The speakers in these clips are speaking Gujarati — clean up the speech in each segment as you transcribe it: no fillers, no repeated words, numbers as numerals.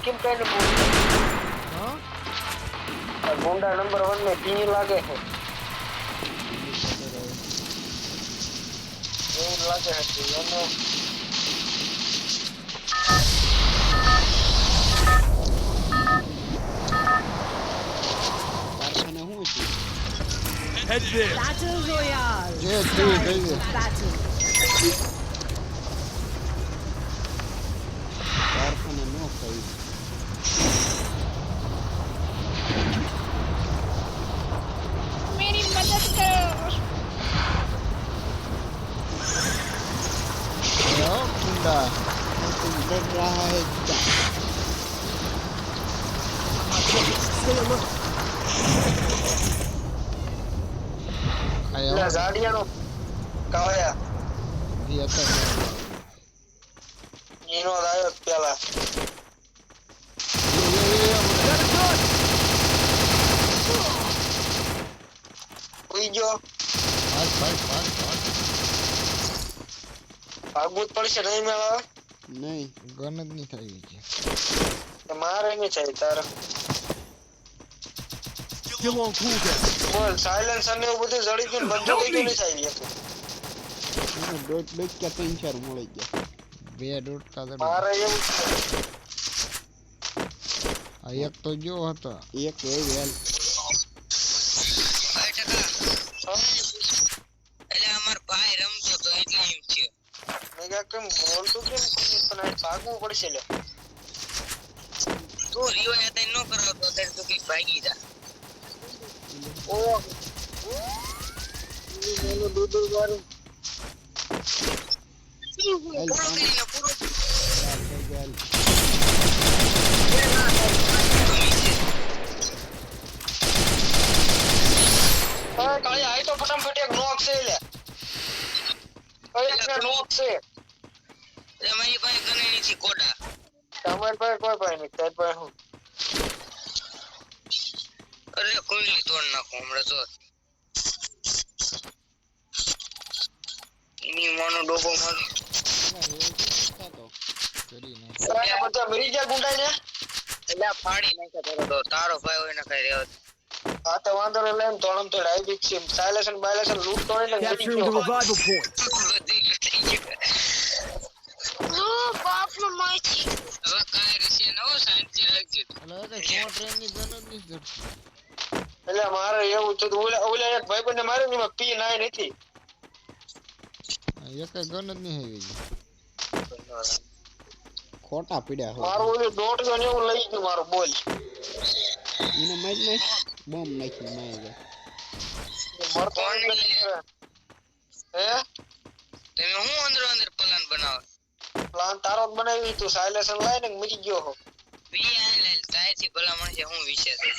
કેમ કાઈ બોલ હા ગુંડા નંબર 1 ને પી લાગે છે એવું લાગે છે એને કારખાને શું છે head there Battle Royale. જે Start થઈ ગઈ battle. કારખાને નો ખાઈ मेरी मदद करो ઓ કુંડા तुम डर रहा है क्या stay alert આયા એટલે ઝાડિયાનો કાવયા ઈ હતા એનો આવ્યો પેલા ઉઈ ગયો ભાગ ભાગવું જ પડશે નહીં મેળવે નહીં ગન જ નહીં થઈ છે તો મારે નહીં થાય તારે still on cooldown બોલ સાયલેન્સર ને એવું બધું જડી ગયું ને બધું કઈ નહીં થાય એને ડોટ બેક કે 3-4 મળી ગયા બે ડોટ કા મારે એવું છે આ એક તો જો હતો એક એ વેલ એટલે અમાર ભાઈ રમતો તો એટલે એમ થયો મેં કહ્યું કેમ બોલતું કેમ પણ આ ભાગવું પડશે લે તું રિવાયત ન કરાવતો ત્યારે તું કઈક ભાગી જા ઓ મેનો દૂધ વાળું પૂરો કરીને પૂરો વેલ હા કાળી આઈ તો ફટાફટ એક નોક છે લે એક નોક છે એટલે મારી પાસે ગણે નથી કોડા તમારી પાસે કોઈ પાસે નહીં તારી પાસે હું અરે કોઈની તોડ નાખો હમણાં જો એની મોનો ડોબો મારો કરી ને બધા મરી ગયા ગુંડા ને એટલે આ ફાડી નાખ્યા તારો તો તારો ભાઈ હોય ને કઈ રહેવા દે. આ તો વાંધો ને લઈને તોડમ તો ડાયબિક છે સાયલેશન બાયલેશન લૂટ તો ને capturing the revival point બધી થઈ ગયું नो बाप नो माची હવે કાંઈ રહેશે નવો શાંતિ રાખજો અલે કે કોટ રેન ની ગન જ નહીં જડતી એટલે મારે એવું છે ઓલા ઓલા એક ભાઈબંધને માર્યો ને એમાં પી નાય નથી એક ગન જ નહીં આવી ખોટા પીડ્યા હો મારો ઓલો ડોટ જો ને એવું લઈ ગયું મારો બોલ એને મારી નાખ બોમ્બ નાખી મારી ગયા મરતો નથી હે તમે હું અંદર અંદર પ્લાન બનાવો પ્લાન તારો જ બનાવી તું સાયલેશન લાઈને મરી ગયો હો વીઆઈ તાયથી ભલામણ છે હું વિશે છે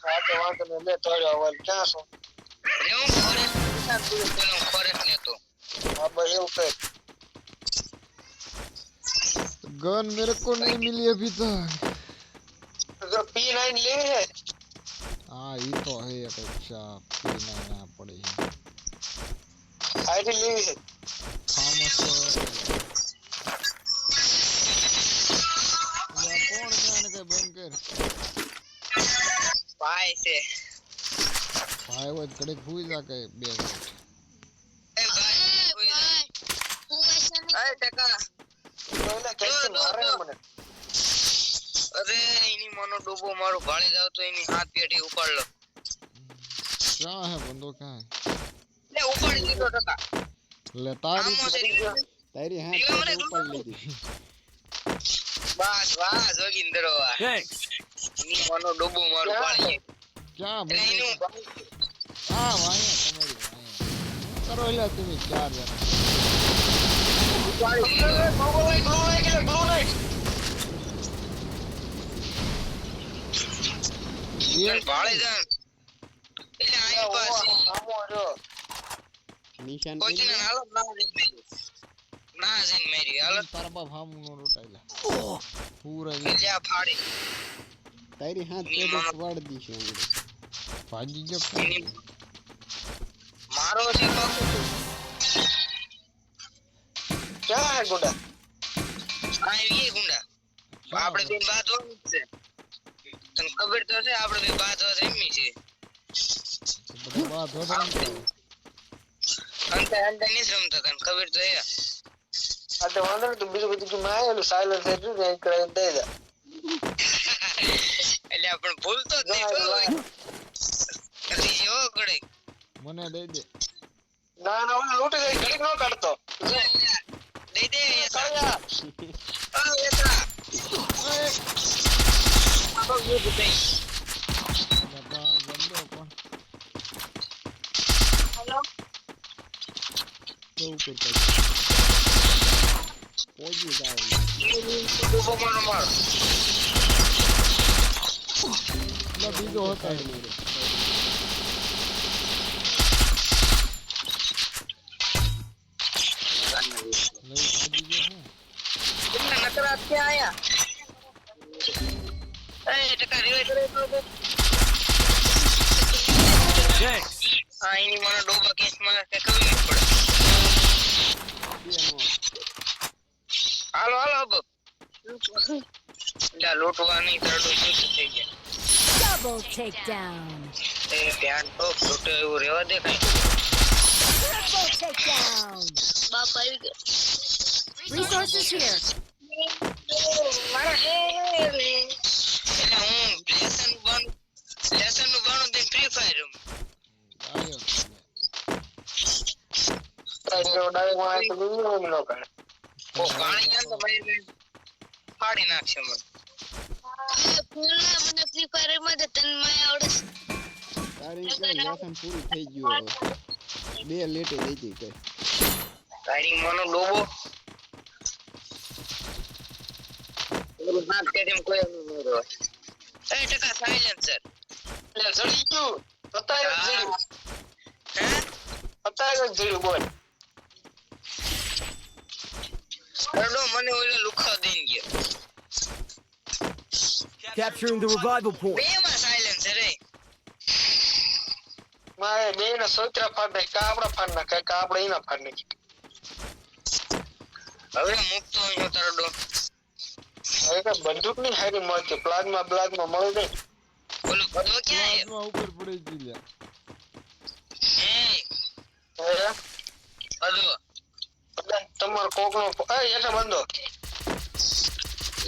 આ તો વાંધો ને લે તોડ્યો હવે ક્યાં છો રે હું ખોરે ને તો હા ભાઈ એવું કઈ गन मेरे को नहीं मिली अभी तक જો પી નાઈન લેવી હે हाँ ये तो है एक अच्छा पीना यहाँ पड़े આઈડી લેવી હે थॉमस या कौन जाने के બંકર ભાઈ છે ભાઈ वो घड़े भूल जा के બે મિનિટ એ ભાઈ કોઈ એ ટકા ઓલા કેસે મારે ને મને અરે એની મોનો ડોબો મારો ભાળી જાવ તો એની હાથ પેઢી ઉપાડ લો क्या है बंदो क्या है લે ઉપાડી દીધો ટકા ले तारी આમો છે तारी हाथ पे ऊपर ले दी બસ વાહ જોગિંદરો thanks એની મોનો ડોબો મારો ભાળી क्या એટલે बंदो એનું हाँ भाई तुम्हारी भाई करो ले तुम चार जना ગ્લો લાઈટ ये ભાળી જા એટલે આઈ પાસે સામો રહ્યો निशान કોઈ ને હાલો ના જઈને મેરી હાલો तारा बाप हम नो रोटाइला पूरा એટલે આ ફાડી तारी हाथ पे स्वाड़ दी છે ભાજી જો મારો છે તો ક્યાં હે ગુંડા આ વી ગુંડા આપણે બે બાંધવાનું જ છે તને ખબર તો છે આપણે બે બાંધવા રમી છે બધા બાદ વધારે અંતે અંતે નહીં રમતા તને ખબર તો હે આ તો વાંધો નહીં, તું બીજું બધું તું માં આવેલું સાયલન્ટ થઈ ગયું ને એક કરીને દઈ દે. એટલે આપણે ભૂલતો જ નહીં કરી જેવો ગળે મને દઈ દે. ના ના ઓલો લૂંટી જાય ઘડીક ન કાઢતો. દઈ દે કાયા. એસા બંધો પણ હેલો કેવું કરતા પહોંચી જાય. ડૂબો મારો મારો એટલે બીજો હતા એ મારો. લઈ ભાગી ગયો હું. कितना नकरा क्या आया ए टका रिवाइव करे तो Thanks. हां इनी मानो डोबा केस में के कभी नहीं पड़े हालो हालो अब ला लोटवा नहीं तरडो शुरू થઈ ગયા Double takedown. એ ધ્યાન તો છોટો એવું રેવા દે કઈ Triple takedown. બાપ આવી ગયો Resources here. મારા હે એટલે હું લેસન નું બાણું દે ફ્રી ફાયર રમ આવ્યો જો ડાયરેક્ટ માં તો બીજો ન કાઢે. ઓ પાણી આમ તો મારી ફાડી નાખશે મને ફૂલા મને ફ્રી ફાયર માં તો તન માં આવડે તારી કઈ લેસન પૂરું થઈ ગયું હવે. બે લેટે દઈ દઈ કઈ. તારી મનો ડોબો ઓલું નાક કે તેમ કોઈ ન રહે એ ટકા સાયલેન્સર એટલે જડી ગયું. અત્યારે જ જડ્યું. હે અત્યારે જ જડ્યું બોલ. અડો મને ઓલો લુખા દઈને ગયો Capturing the revival point. બે માં સાયલેન્સર રે મારે બે ને સોતરા ફાડ નાખ. કા આપડા ફાડ નાખ કા આપણે એના ફાડ નાખ. હવે મુક્તો હોય તારો ડો હવે કે બંદૂક ની હારી મળતી પ્લાઝમા મળી જાય. ઓલું બધો ક્યાં પ્લાઝમા ઉપર પડી ગઈ લ્યા. હે હે અદો એટલે તમારો કોકનો એટલે બંધો.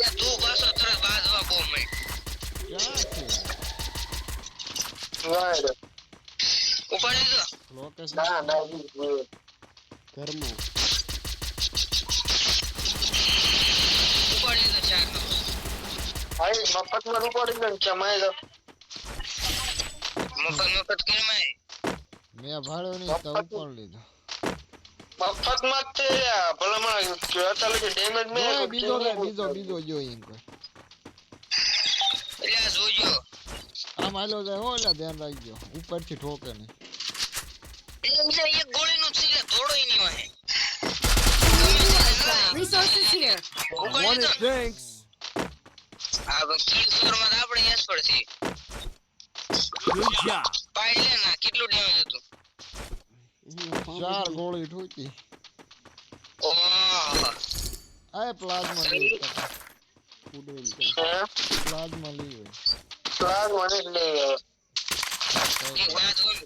યા તું પાછો તરત બાજવા બહુ મેં ક્યાં છે વાય ઉપાડી દો લોકેશન? ના ના ઘરમાં. ઉપાડી દો ચાર નો હાઈ મફતમાં ઉપાડી દે છે માય તો મફત કરી માં મેં ભાડો નહીં તો ઉપર લીધો. મફતમાં જ તે ભલામણ અત્યારે ડેમેજ મે જોઈ બીજો જોઈ એમ કોઈ. એટલે આ જોજો આમ હાલો જાય હો એટલે ધ્યાન રાખજો ઉપરથી ઠોકે નહીં. એટલે એક ગોળીનું છે એટલે થોડોય નહીં વાહે Resources here. Want it, thanks. આ કિલ સ્કોર માં આપણે એસ પડશે Good job. પાઈ લે ના કેટલું ડેમેજ હતું 4 ગોળી ઠોકી. ઓહ આ પ્લાઝમા લઈ ઉડે પ્લાઝમા લઈ હોય. પ્લાઝમા ને લે એક વાત હોય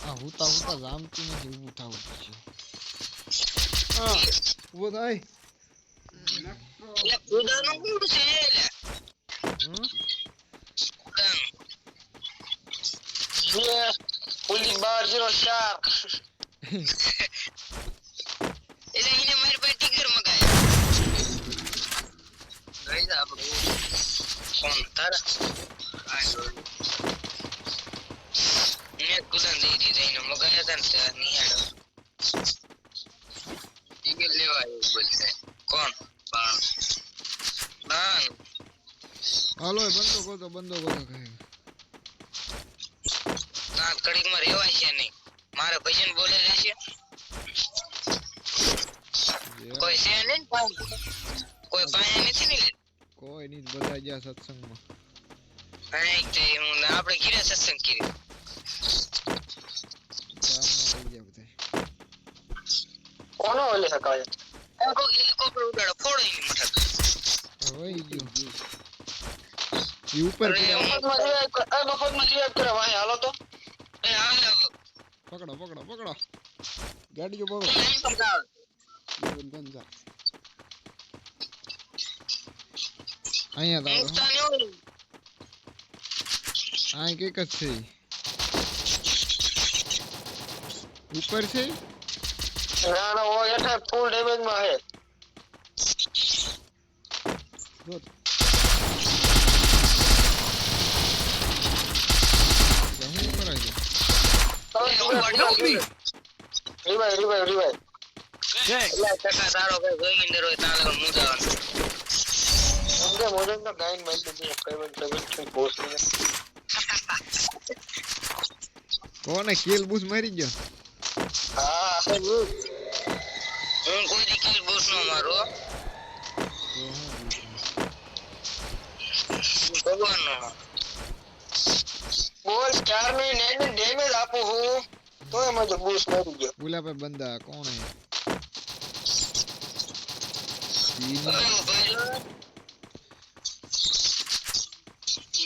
આ હુતા જામતી નથી ઊભું થવું છે. હા ઊભો થાય. એટલે કુદાનું ગુડ છે એટલે કુદાનું જે પુલી 1204 એટલે એને મારી પાસે ટિકર મગાય લઈ જા આપણે ફોન તારા મેં કુદાન દઈ દીધા એને મગાયા હતા ને ત્યાં નહીં આડો ટિકર લેવા આવ્યો બોલશે કોણ ના હાલો બંધો કરો કહે. ના કડીક માં રેવાય છે નહીં મારે ભજન બોલે રહેશે કોઈ છે નહીં કોઈ પાસે નથી ને કોઈ નહીં બધા ગયા સત્સંગમાં. હા તે હું આપણે ઘીરે સત્સંગ કર્યો ગામમાં લઈ ગયા બધા. કોનો ઓલે સકાય હેલિકોપ્ટર ઉડાડો ફોડો એની મઠક વહી ગયું ઈ ઉપર અરે, પડ્યા. મફતમાં revive કર- એ મફતમાં revive કરે વાંહે, હાલો તો એ હાલ આવો પકડો ગાડીઓ બગડો લાઈન પર જાઓ ગંજા અહીંયા દાવ મુક્તા ને ઓલું આ કે છે ઉપર છે ના ના ઓ હેઠે ફૂલ ડેમેજ માં હે જો જહું કરાય છે Help me! revive Thanks. એટલા ટકા તારો કઈ જોઈન્દર હોય તારે મુજાવાનું સમજે મોજન તો ગાઈન મારી દીધી પેમેન્ટ થી બોસ ને કોને કિલ બૂસ મારી ગયો હા હું કોઈ દી કિલ બોસ નો મારો ભગવાન નો બોલ 4 ની નેટ ડેમેજ આપું હું તો એમાં જો બૂસ્ટ મારી ગયો બોલા पे बंदा कौन है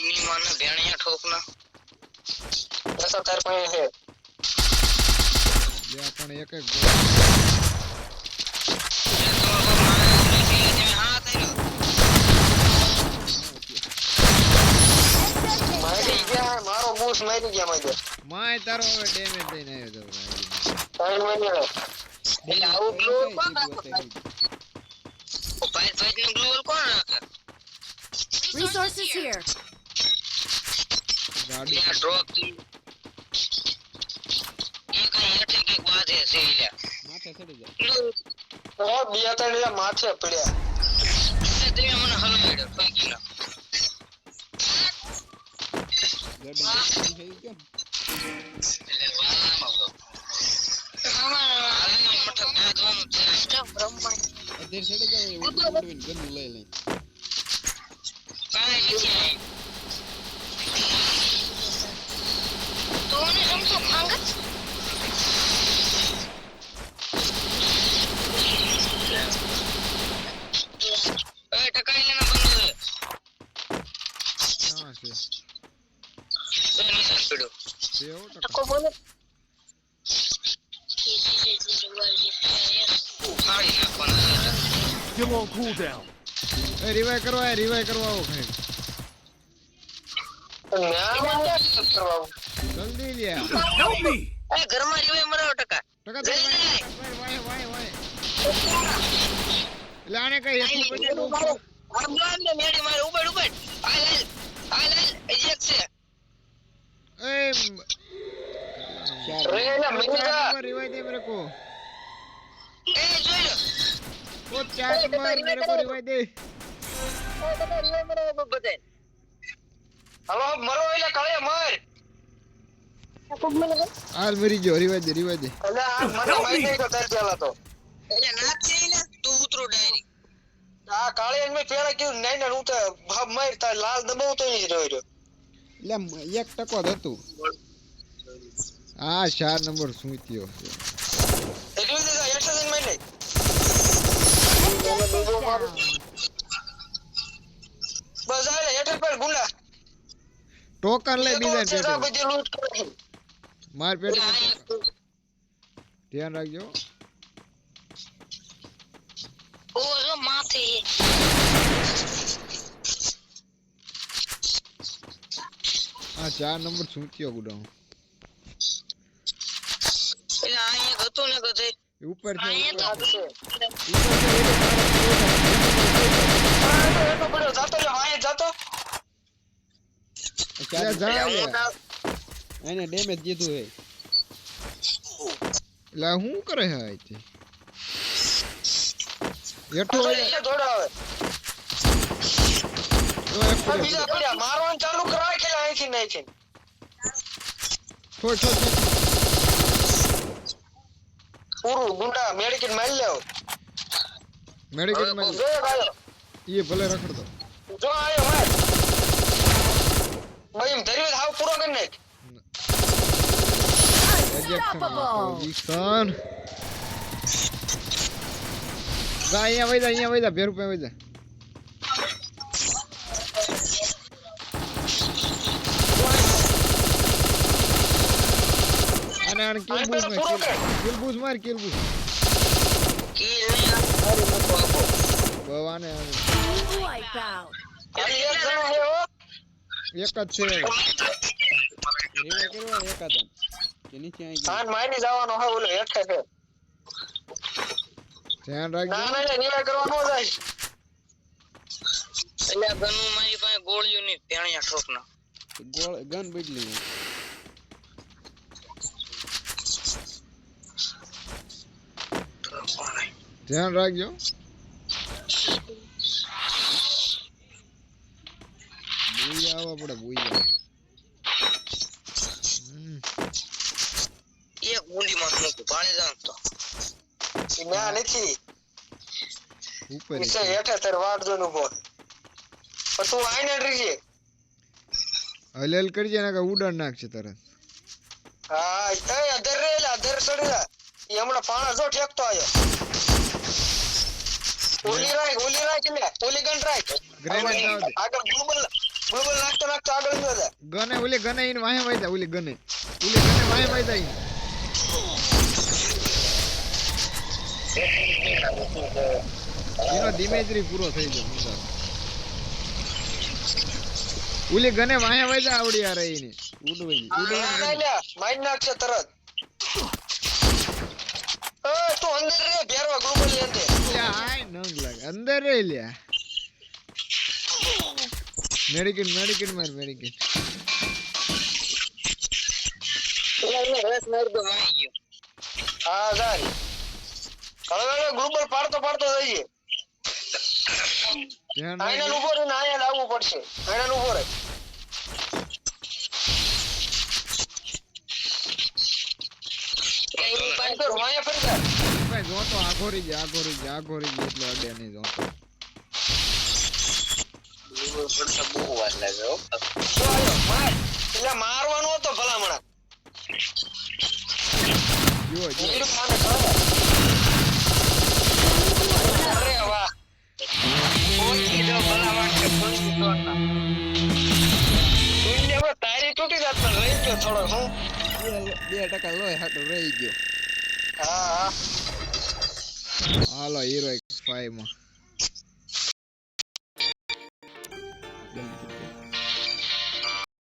ની માને ભેણિયા ઠોકના ऐसा कर पाए है ये अपन एक एक मारी गया मारो बूस्ट मारी गया मुझे माय तारो હવે ડેમેજ દઈને टाइम આવ્યો તો में नहीं એટલે આવું ગ્લોવલ કોણ રાખે ભાઈ ભાઈ નું ગ્લોવલ કોણ રાખે Resources here. ગાડી ત્યાં ડ્રોપ એ કઈ હેઠે કે વાજે છે લ્યા માથે ચડી જાય और बिया तो लिया माथे पड़या એટલે તમે મને હલવાડ્યો ઠોકી ના ગાડી થઈ ગયો એટલે વાલામાં ગયો હાલની મઠક ના જોવાનું છે અધેર ચડી જાય ઉડવીને ગન લઈ લઈ કાંઈ નથી આવી તોને સમજો ભાંગત એ ટકાઈ લેના બંધ હા છે છે નિશાન પડ્યો છે હો ટકા ટકો બોલો ફાડી નાખવાના છે Still on cooldown. A revive કરવા આવો ખાઈ ना क्या करवाऊं જલ્દી લ્યા Help me! એ ઘરમાં રીવે મરાવો ટકા ટકા જલ્દી વાય એટલે આને કઈ એટલું બધું આમ જો આમ મેડી મારે ઉબડ હાલ એક છે એ रे ना मिलेगा રિવાઇવ દે મેરે કો એ જોઈ લો वो चार नंबर मेरे को रिवाइव दे રીવે મરાવો બધાય हेलो मरो इले काळे मर हाल मरी गयो रिवाइव दे अरे आ मने माई नहीं तो तर चला तो એટલે નાચ છે ને તું ઉતરો ડાયરી आ काळे में पेड़ा क्यों नहीं ना उठ भाव मार ता लाल दबाव तो ही રહ્યો એટલે એક ટકો જ હતું આ 4 નંબર શું થયો એટલું જ એક્શન માં નહીં બસ આલે હેઠળ પર ગુંડા ટોકન લે બીજા પેટે બધી લૂટ કરી માર પેટે ધ્યાન રાખજો ઓ જો માથે આ 4 નંબર શું થયો ગુડાઉન એટલે આ એક હતું ને કદે ઉપર છે અહીંયા તો એટલો પડ્યો જાતો લે વાય જાતો ક્યાં જાય એને ડેમેજ દીધું હે લા હું કરે હે આઈ એટો એટલે દોડો આવે બીજા પડ્યા મારવાનું ચાલુ કરાય કે અહીંથી નહીં છોડ પૂરું ગુંડા મેડિકેટ મારી લેવો મેડિકેટ માં જો ભાઈ એ ભલે રખડતો જો આયો માર ભાઈ ધરીને હાવ પૂરો કરી નાખ એજેક્શન પોઝિશન જા અહીંયા વઈ જા ભેર ઉપર વઈ જા અને કિલ બૂસ માર કિલ બૂસ કી નહીં મારી મૂકો આપો ભવાને Wipeout. ખાલી એક જણો છે હો. એક જ છે રેવા કરવા એકાદમ કે નીચે આવી ગયો હાન મારી જવાનો હે ઓલો હેઠે છે. ધ્યાન રાખજો ના ના નિવાય કરવા નો જાય. એટલે ગનુ મારી પાસે ગોળીઓ ની ભેણિયા ઠોકના ગન બદલી ધ્યાન રાખજો બુઈ આવો પડે બુઈ એક ગુંડી માં મૂકું પાણી જાણ તો ઈ ના નથી ઉપર ઈસે હેઠે તાર વાટ જોઈને ઉભો. પણ તું આઈને રહીજે. હલેલ કરજે ને કે ઉડાડ નાખશે તરત હા એ અધર રે એટલે અધર ચડી જા. ઈ હમણાં પાણા જો ઠેકતો આયો. ઓલી રાખ એટલે ઓલી ગન રાખ. ગ્રેનેડ ના દે આગળ ગ્લોબલ નાખતો આગળ ન જા. ગને ઓલી ગને ઈન વાહે વાઈ જા ઓલી ગને વાહે વાઈ જા ઈન. એનો દિમેજરી પૂરો થઈ ગયો મુંડા ઓલી ગને વાહે વાઈ જા આવડી આ રહી ને ઉડવાઈ ના લ્યા મારી નાખશે તરત. એ તું અંદર રે ભેરવા ગ્લોબલ ની અંદર. આય નંગ લાગે અંદર રે લ્યા મેડિકેટ માર મેડિકેટ એટલે રેસ મારી દો મારી ગયો હા જાય. હવે ગ્લોબલ પાડતો જઈએ. ધ્યાન આઈને રાખજો ઉભો રહીને આઈને લાવવું પડશે. આઈને ઉભો રહે. એની પાસે રોયા ફરી જા. ભાઈ જોતો આઘોરી જા એટલે અડે નહીં જોતો પડતા બહુ વાર લાગે હો શું આયો? માર. એટલે મારવાનો હતો ભલામણા. જો નીડું માને કહે. અરે વાહ. કોઈ કીધો ભલામણ કે કોઈ કીધો ના તું હવે તારી તૂટી જાત પણ રહી ગયો થોડો હું. 2% લોય હાટો રહી ગયો હા હાલો હીરો 5 માં